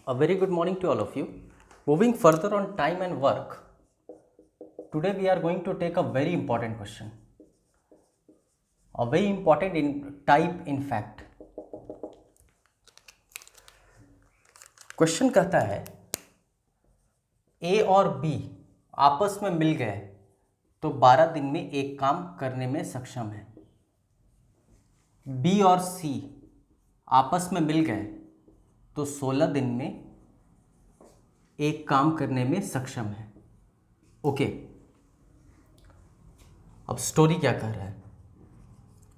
A very good morning to all of you. Moving further on time and work, today we are going to take a very important question. A very important in fact. Question कहता है ए और B आपस में मिल गए तो 12 दिन में एक काम करने में सक्षम है। बी और सी आपस में मिल गए तो 16 दिन में एक काम करने में सक्षम है। ओके, अब स्टोरी क्या कह रहा है,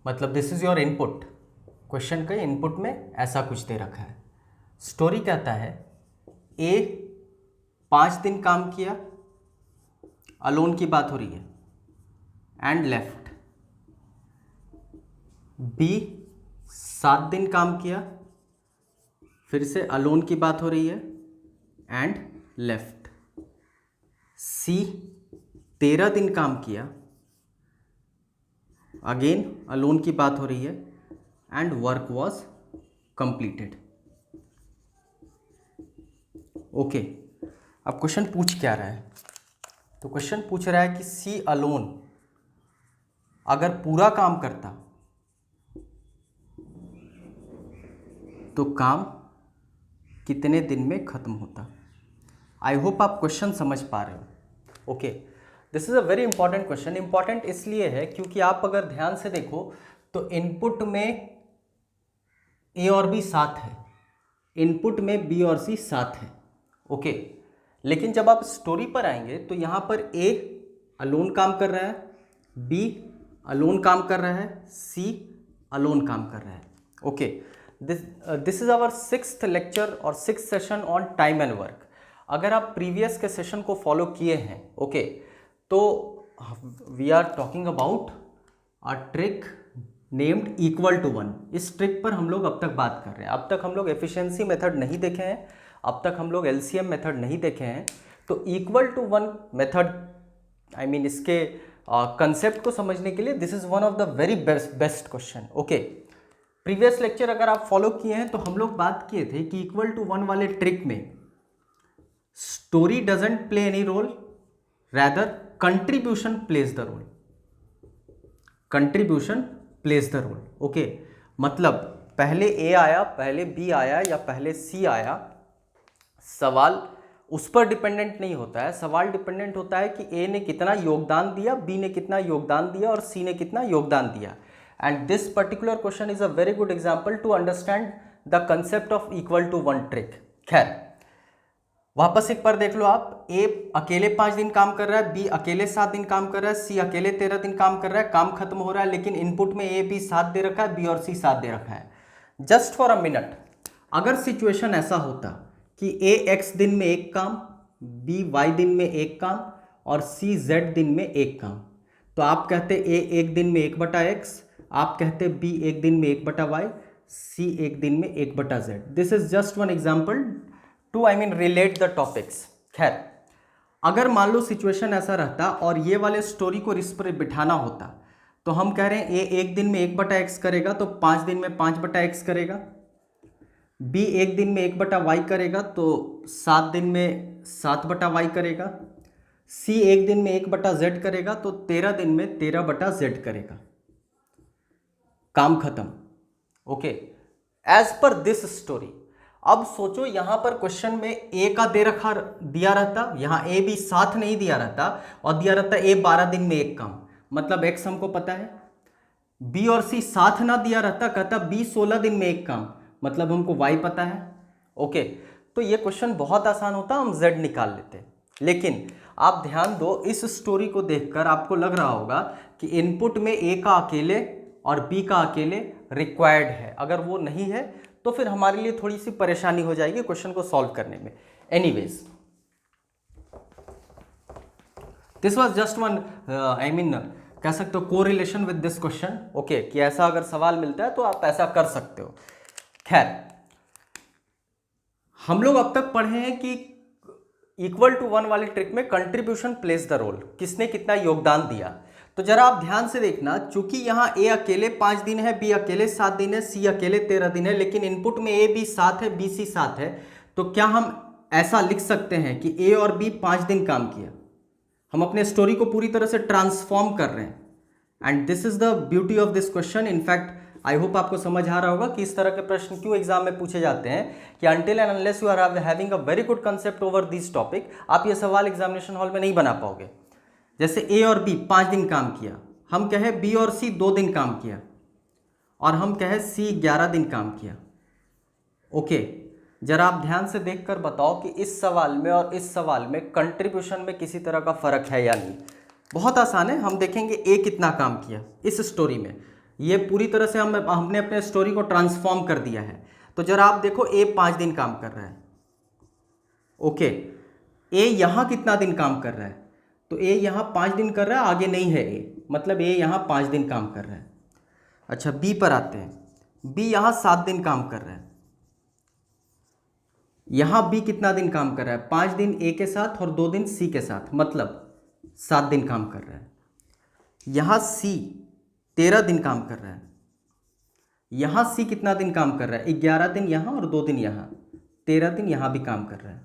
मतलब this is your input. Question के इनपुट में ऐसा कुछ दे रखा है। स्टोरी कहता है ए 5 दिन काम किया, अलोन की बात हो रही है, एंड लेफ्ट। बी 7 दिन काम किया, फिर से अलोन की बात हो रही है, एंड लेफ्ट। सी 13 दिन काम किया, अगेन अलोन की बात हो रही है, and work was completed. Okay, अब क्वेश्चन पूछ क्या रहा है, तो क्वेश्चन पूछ रहा है कि सी अलोन अगर पूरा काम करता तो काम कितने दिन में खत्म होता। आई होप आप क्वेश्चन समझ पा रहे हो। Okay, this is a very important question. Important इसलिए है क्योंकि आप अगर ध्यान से देखो तो इनपुट में ए और बी साथ है, इनपुट में बी और सी साथ है। ओके, लेकिन जब आप स्टोरी पर आएंगे तो यहां पर ए अलोन काम कर रहा है, बी अलोन काम कर रहा है, सी अलोन काम कर रहा है। Okay, this is our 6th lecture और 6th session on time and work. अगर आप प्रीवियस के सेशन को फॉलो किए हैं, ओके, तो we are talking about a trick named equal to 1। इस ट्रिक पर हम लोग अब तक बात कर रहे हैं। अब तक हम लोग एफिशिएंसी मेथड नहीं देखे हैं, अब तक हम लोग एलसीएम मेथड नहीं देखे हैं। तो equal to 1 method, I mean इसके कंसेप्ट को समझने के लिए this is one of the very best question. Okay, previous lecture अगर आप फॉलो किए हैं तो हम लोग बात किए थे कि इक्वल टू 1 वाले ट्रिक में story doesn't play any role, rather contribution plays the role. Contribution plays the role. Okay, मतलब पहले ए आया, पहले बी आया या पहले सी आया, सवाल उस पर डिपेंडेंट नहीं होता है। सवाल डिपेंडेंट होता है कि ए ने कितना योगदान दिया, बी ने कितना योगदान दिया और सी ने कितना योगदान दिया। And this particular question is a very good example to understand the concept of equal to 1 trick. खैर, वापस एक बार देख लो आप, ए अकेले 5 दिन काम कर रहा है, बी अकेले 7 दिन काम कर रहा है, सी अकेले 13 दिन काम कर रहा है, काम खत्म हो रहा है, लेकिन इनपुट में ए बी 7 दे रखा है, बी और सी 7 दे रखा है। जस्ट फॉर अ मिनट, अगर सिचुएशन ऐसा होता कि ए एक्स दिन में एक काम, बी वाई दिन में एक काम और सी जेड दिन में एक काम, तो आप कहते ए एक दिन में 1/x, आप कहते बी एक दिन में 1/y, सी एक दिन में 1/z। This is just one example to relate the topics. खैर, अगर मान लो सिचुएशन ऐसा रहता और ये वाले स्टोरी को इस पर बिठाना होता, तो हम कह रहे हैं ए एक दिन में 1/x करेगा तो 5 दिन में 5/x करेगा, बी एक दिन में 1/y करेगा तो 7 दिन में 7/y करेगा, सी एक दिन में 1/z करेगा तो 13 दिन में 13/z करेगा। काम खत्म। Okay, as per this story. अब सोचो यहां पर क्वेश्चन में ए का दिया रहता, यहां ए भी साथ नहीं दिया रहता और दिया रहता ए 12 दिन में एक काम, मतलब एक्स हमको पता है। बी और सी साथ ना दिया रहता, कहता बी 16 दिन में एक काम, मतलब हमको वाई पता है। ओके, तो ये क्वेश्चन बहुत आसान होता, हम जेड निकाल लेते। लेकिन आप ध्यान दो, इस स्टोरी को देखकर आपको लग रहा होगा कि इनपुट में ए का अकेले और बी का अकेले रिक्वायर्ड है। अगर वो नहीं है तो फिर हमारे लिए थोड़ी सी परेशानी हो जाएगी क्वेश्चन को सॉल्व करने में। Anyways, this was just one कह सकते हो correlation with this question. Okay, कि ऐसा अगर सवाल मिलता है तो आप ऐसा कर सकते हो। खैर, हम लोग अब तक पढ़े हैं कि इक्वल टू 1 वाले ट्रिक में कंट्रीब्यूशन प्लेस द रोल, किसने कितना योगदान दिया। तो जरा आप ध्यान से देखना, चूंकि यहाँ ए अकेले 5 दिन है, बी अकेले 7 दिन है, सी अकेले 13 दिन है, लेकिन इनपुट में ए बी 7 है, बी सी 7 है, तो क्या हम ऐसा लिख सकते हैं कि ए और बी 5 दिन काम किया? हम अपने स्टोरी को पूरी तरह से ट्रांसफॉर्म कर रहे हैं, and this is the beauty of this question. In fact I hope आपको समझ आ रहा होगा कि इस तरह के प्रश्न क्यों एग्जाम में पूछे जाते हैं, कि until and unless you are having a very good concept over this topic, आप ये सवाल एग्जामिनेशन हॉल में नहीं बना पाओगे। जैसे ए और बी 5 दिन काम किया, हम कहें बी और सी 2 दिन काम किया, और हम कहें सी 11 दिन काम किया। ओके, जरा आप ध्यान से देखकर बताओ कि इस सवाल में और इस सवाल में कंट्रीब्यूशन में किसी तरह का फर्क है या नहीं। बहुत आसान है, हम देखेंगे ए कितना काम किया इस स्टोरी में। ये पूरी तरह से हमने अपने स्टोरी को ट्रांसफॉर्म कर दिया है। तो जरा आप देखो, ए 5 दिन काम कर रहा है। ओके, ए यहाँ कितना दिन काम कर रहा है? तो ए यहाँ 5 दिन कर रहा है, आगे नहीं है ए, मतलब ए यहाँ 5 दिन काम कर रहा है। अच्छा, बी पर आते हैं। बी यहाँ 7 दिन काम कर रहा है। यहाँ बी कितना दिन काम कर रहा है? 5 दिन ए के साथ और 2 दिन सी के साथ, मतलब 7 दिन काम कर रहा है। यहाँ सी 13 दिन काम कर रहा है। यहाँ सी कितना दिन काम कर रहा है? 11 दिन यहाँ और 2 दिन यहाँ, 13 दिन यहाँ भी काम कर रहा है।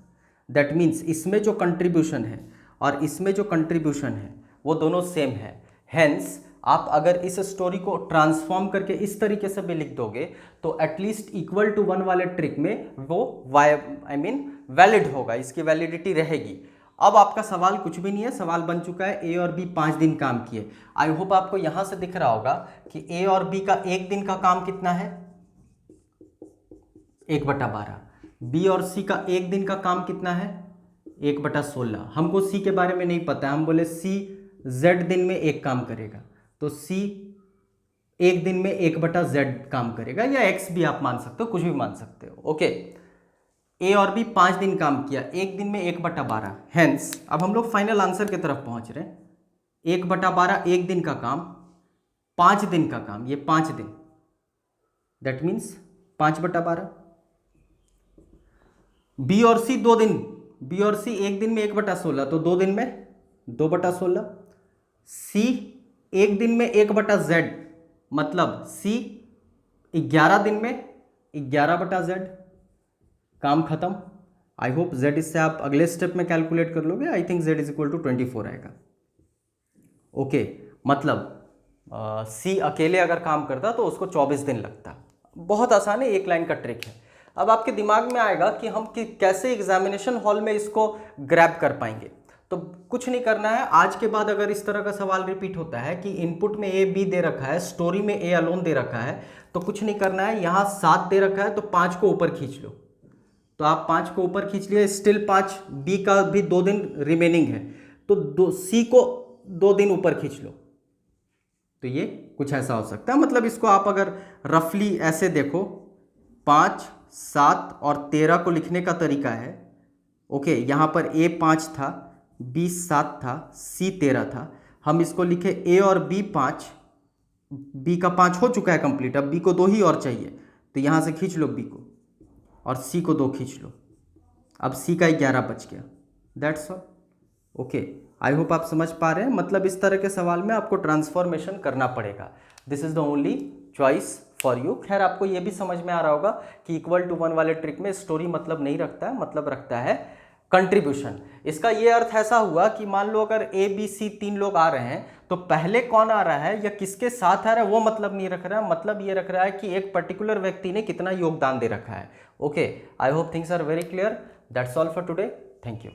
दैट मीन्स इसमें जो कंट्रीब्यूशन है और इसमें जो कंट्रीब्यूशन है वो दोनों सेम है। हेंस आप अगर इस स्टोरी को ट्रांसफॉर्म करके इस तरीके से भी लिख दोगे तो एटलीस्ट इक्वल टू 1 वाले ट्रिक में वो वैलिड होगा, इसकी वैलिडिटी रहेगी। अब आपका सवाल कुछ भी नहीं है, सवाल बन चुका है ए और बी 5 दिन काम किए। आई होप आपको यहां से दिख रहा होगा कि ए और बी का एक दिन का काम कितना है? 1/12। बी और सी का एक दिन का काम कितना है? 1/16। हमको सी के बारे में नहीं पता है, हम बोले सी जेड दिन में एक काम करेगा, तो सी एक दिन में 1/z काम करेगा, या एक्स भी आप मान सकते हो, कुछ भी मान सकते हो। ओके, ए और बी 5 दिन काम किया, एक दिन में 1/12। हेंस अब हम लोग फाइनल आंसर की तरफ पहुंच रहे हैं। 1/12 एक दिन का काम, 5 दिन का काम, ये 5 दिन, दैट मीन्स 5/12। बी और सी 2 दिन, बी और सी एक दिन में 1/16, तो 2 दिन में 2/16। सी एक दिन में 1/z, मतलब सी 11 दिन में 11/z, काम खत्म। आई होप z इससे आप अगले स्टेप में कैलकुलेट कर लोगे। आई थिंक z = 24 आएगा। ओके, मतलब सी अकेले अगर काम करता तो उसको 24 दिन लगता। बहुत आसान है, एक लाइन का ट्रिक है। अब आपके दिमाग में आएगा कि हम कैसे एग्जामिनेशन हॉल में इसको ग्रैब कर पाएंगे। तो कुछ नहीं करना है, आज के बाद अगर इस तरह का सवाल रिपीट होता है कि इनपुट में ए बी दे रखा है, स्टोरी में ए अलोन दे रखा है, तो कुछ नहीं करना है, यहाँ 7 दे रखा है तो 5 को ऊपर खींच लो। तो आप 5 को ऊपर खींच लिए, स्टिल 5, बी का भी 2 दिन रिमेनिंग है, तो सी को 2 दिन ऊपर खींच लो। तो ये कुछ ऐसा हो सकता है। मतलब इसको आप अगर रफली ऐसे देखो, 5, 7 और 13 को लिखने का तरीका है। ओके, यहाँ पर ए 5 था, बी 7 था, सी 13 था। हम इसको लिखे ए और बी 5, बी का 5 हो चुका है कंप्लीट, अब बी को 2 ही और चाहिए, तो यहाँ से खींच लो बी को, और सी को 2 खींच लो। अब सी का 11 बच गया। That's all. Okay, I hope आप समझ पा रहे हैं। मतलब इस तरह के सवाल में आपको ट्रांसफॉर्मेशन करना पड़ेगा। This is the only choice for you. खैर, आपको ये भी समझ में आ रहा होगा कि इक्वल टू 1 वाले ट्रिक में स्टोरी मतलब नहीं रखता है, मतलब रखता है कंट्रीब्यूशन। इसका ये अर्थ ऐसा हुआ कि मान लो अगर ए बी सी 3 लोग आ रहे हैं, तो पहले कौन आ रहा है या किसके साथ आ रहा है वो मतलब नहीं रख रहा है, मतलब ये रख रहा है कि एक पर्टिकुलर व्यक्ति ने कितना योगदान दे रखा है। Okay, I hope things are very clear. That's all for today. Thank you.